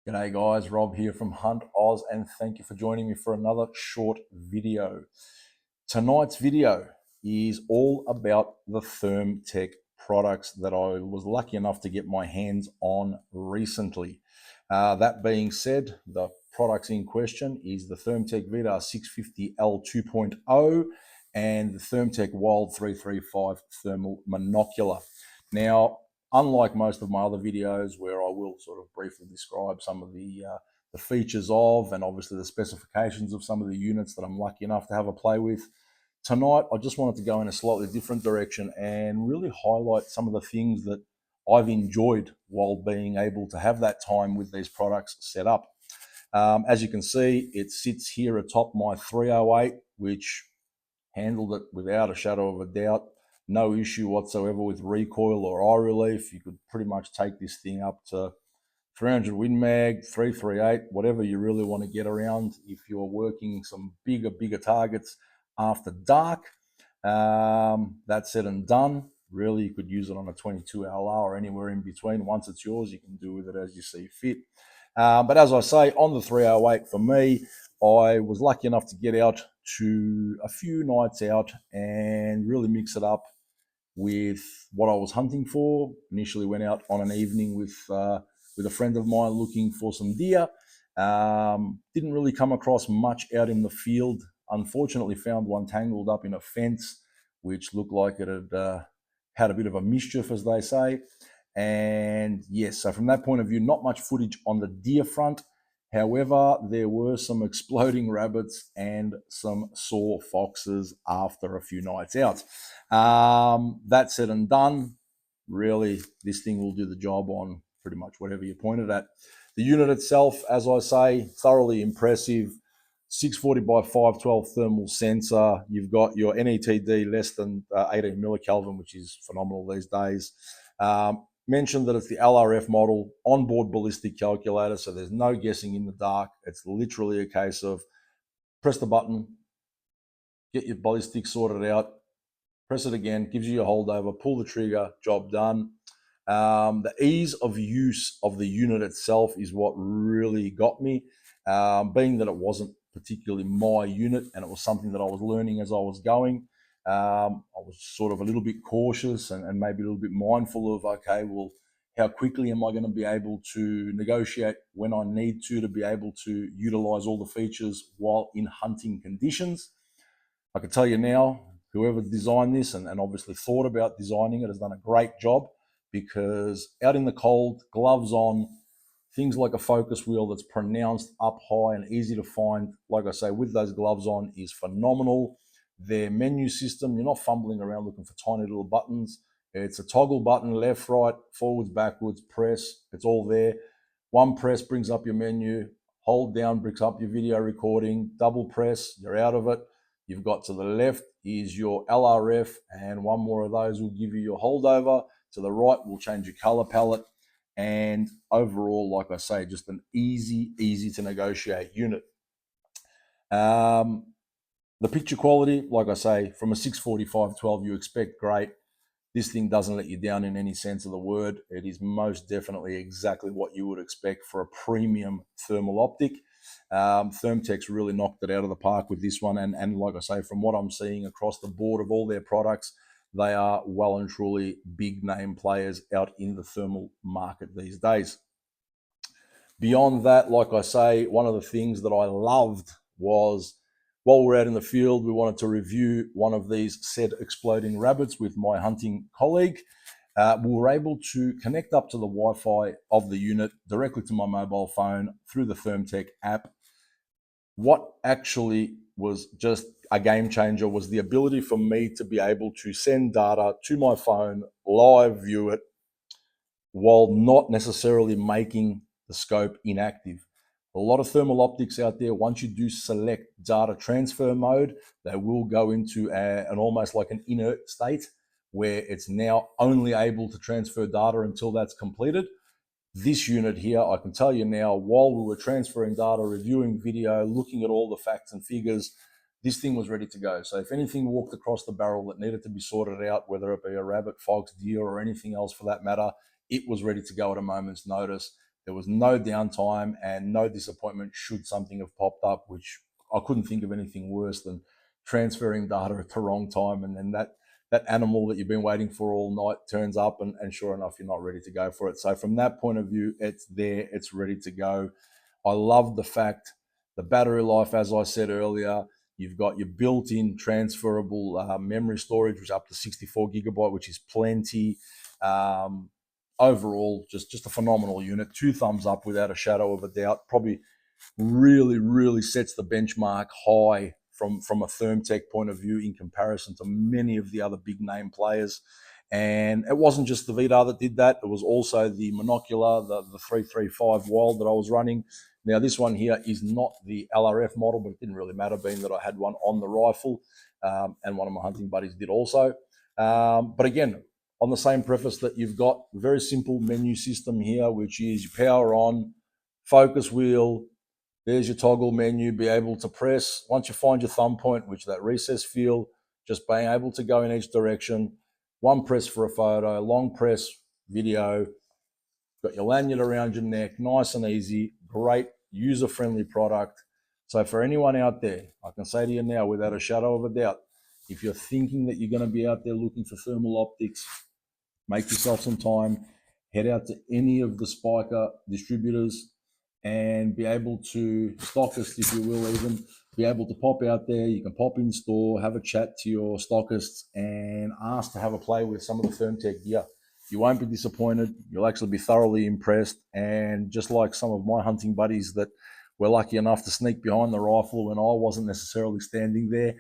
G'day guys, Rob here from Hunt Oz, and thank you for joining me for another short video. Tonight's video is all about the ThermTec products that I was lucky enough to get my hands on recently. That being said, the products in question is the ThermTec Vidar 650L 2.0 and the ThermTec Wild 335 thermal monocular. Now, unlike most of my other videos where I will sort of briefly describe some of the features of and obviously the specifications of some of the units that I'm lucky enough to have a play with, tonight I just wanted to go in a slightly different direction and really highlight some of the things that I've enjoyed while being able to have that time with these products set up. As you can see, it sits here atop my 308, which handled it without a shadow of a doubt. No issue whatsoever with recoil or eye relief. You could pretty much take this thing up to 300 Win Mag, 338, whatever you really want to get around. If you're working some bigger targets after dark, that said and done, really you could use it on a 22 LR or anywhere in between. Once it's yours, you can do with it as you see fit. But as I say, on the 308 for me, I was lucky enough to get out to a few nights out and really mix it up with what I was hunting for. Initially went out on an evening with a friend of mine looking for some deer. Didn't really come across much out in the field. Unfortunately, found one tangled up in a fence, which looked like it had had a bit of a mischief, as they say. And yes, so from that point of view, not much footage on the deer front. However, there were some exploding rabbits and some sore foxes after a few nights out. That said and done, really, this thing will do the job on pretty much whatever you point it at. The unit itself, as I say, thoroughly impressive. 640 by 512 thermal sensor. You've got your NETD less than 18 millikelvin, which is phenomenal these days. Mentioned that it's the LRF model, onboard ballistic calculator, so there's no guessing in the dark. It's literally a case of press the button, get your ballistic sorted out, press it again, gives you your holdover, pull the trigger, job done. The ease of use of the unit itself is what really got me, being that it wasn't particularly my unit and it was something that I was learning as I was going. I was sort of a little bit cautious and maybe a little bit mindful of, okay, well, how quickly am I going to be able to negotiate when I need to be able to utilize all the features while in hunting conditions. I can tell you now, whoever designed this and obviously thought about designing it has done a great job, because out in the cold, gloves on, things like a focus wheel that's pronounced up high and easy to find, like I say, with those gloves on is phenomenal. Their menu system, you're not fumbling around looking for tiny little buttons. It's a toggle button, left, right, forwards, backwards, press. It's all there. One press brings up your menu. Hold down brings up your video recording. Double press, you're out of it. You've got to the left is your LRF, and one more of those will give you your holdover. To the right will change your color palette. And overall, like I say, just an easy to negotiate unit. The picture quality, like I say, from a 645-12, you expect great. This thing doesn't let you down in any sense of the word. It is most definitely exactly what you would expect for a premium thermal optic. ThermTec's really knocked it out of the park with this one. And like I say, from what I'm seeing across the board of all their products, they are well and truly big name players out in the thermal market these days. Beyond that, like I say, one of the things that I loved was, while we're out in the field, we wanted to review one of these said exploding rabbits with my hunting colleague. We were able to connect up to the Wi-Fi of the unit directly to my mobile phone through the ThermTec app. What actually was just a game changer was the ability for me to be able to send data to my phone, live view it, while not necessarily making the scope inactive. A lot of thermal optics out there, once you do select data transfer mode, they will go into an almost like an inert state where it's now only able to transfer data until that's completed. This unit here, I can tell you now, while we were transferring data, reviewing video, looking at all the facts and figures, this thing was ready to go. So if anything walked across the barrel that needed to be sorted out, whether it be a rabbit, fox, deer, or anything else for that matter, it was ready to go at a moment's notice. There was no downtime and no disappointment should something have popped up, which I couldn't think of anything worse than transferring data at the wrong time, and then that animal that you've been waiting for all night turns up, and sure enough, you're not ready to go for it. So from that point of view, it's there, it's ready to go. I love the fact the battery life, as I said earlier, you've got your built-in transferable memory storage, which is up to 64 gigabyte, which is plenty. Overall, just a phenomenal unit. 2 thumbs up without a shadow of a doubt. Probably really sets the benchmark high from a ThermTec point of view in comparison to many of the other big name players. And it wasn't just the Vidar that did that. It was also the monocular, the 335 Wild that I was running. Now, this one here is not the LRF model, but it didn't really matter, being that I had one on the rifle, and one of my hunting buddies did also. But again, on the same preface that you've got a very simple menu system here, which is your power on, focus wheel, there's your toggle menu, be able to press. Once you find your thumb point, which that recess feel, just being able to go in each direction. One press for a photo, long press, video. Got your lanyard around your neck, nice and easy, great user-friendly product. So for anyone out there, I can say to you now without a shadow of a doubt, if you're thinking that you're going to be out there looking for thermal optics, make yourself some time, head out to any of the Spiker distributors and be able to, stockist if you will, even be able to pop out there. You can pop in store, have a chat to your stockists and ask to have a play with some of the ThermTec gear. You won't be disappointed. You'll actually be thoroughly impressed. And just like some of my hunting buddies that were lucky enough to sneak behind the rifle when I wasn't necessarily standing there,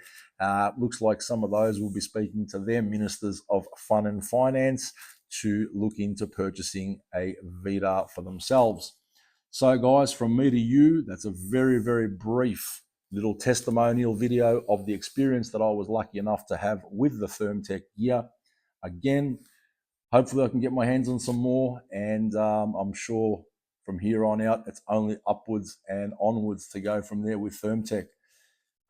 looks like some of those will be speaking to their ministers of fun and finance to look into purchasing a Vidar for themselves. So guys, from me to you, that's a very brief little testimonial video of the experience that I was lucky enough to have with the ThermTec gear. Again, hopefully I can get my hands on some more, and I'm sure from here on out, it's only upwards and onwards to go from there with ThermTec.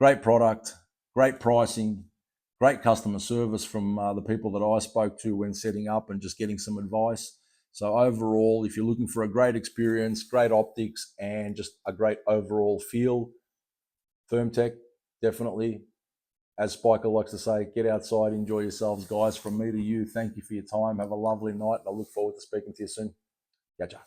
Great product, great pricing, great customer service from the people that I spoke to when setting up and just getting some advice. So overall, if you're looking for a great experience, great optics, and just a great overall feel, ThermTec, definitely. As Spiker likes to say, get outside, enjoy yourselves, guys. From me to you, thank you for your time. Have a lovely night. I look forward to speaking to you soon. Gotcha.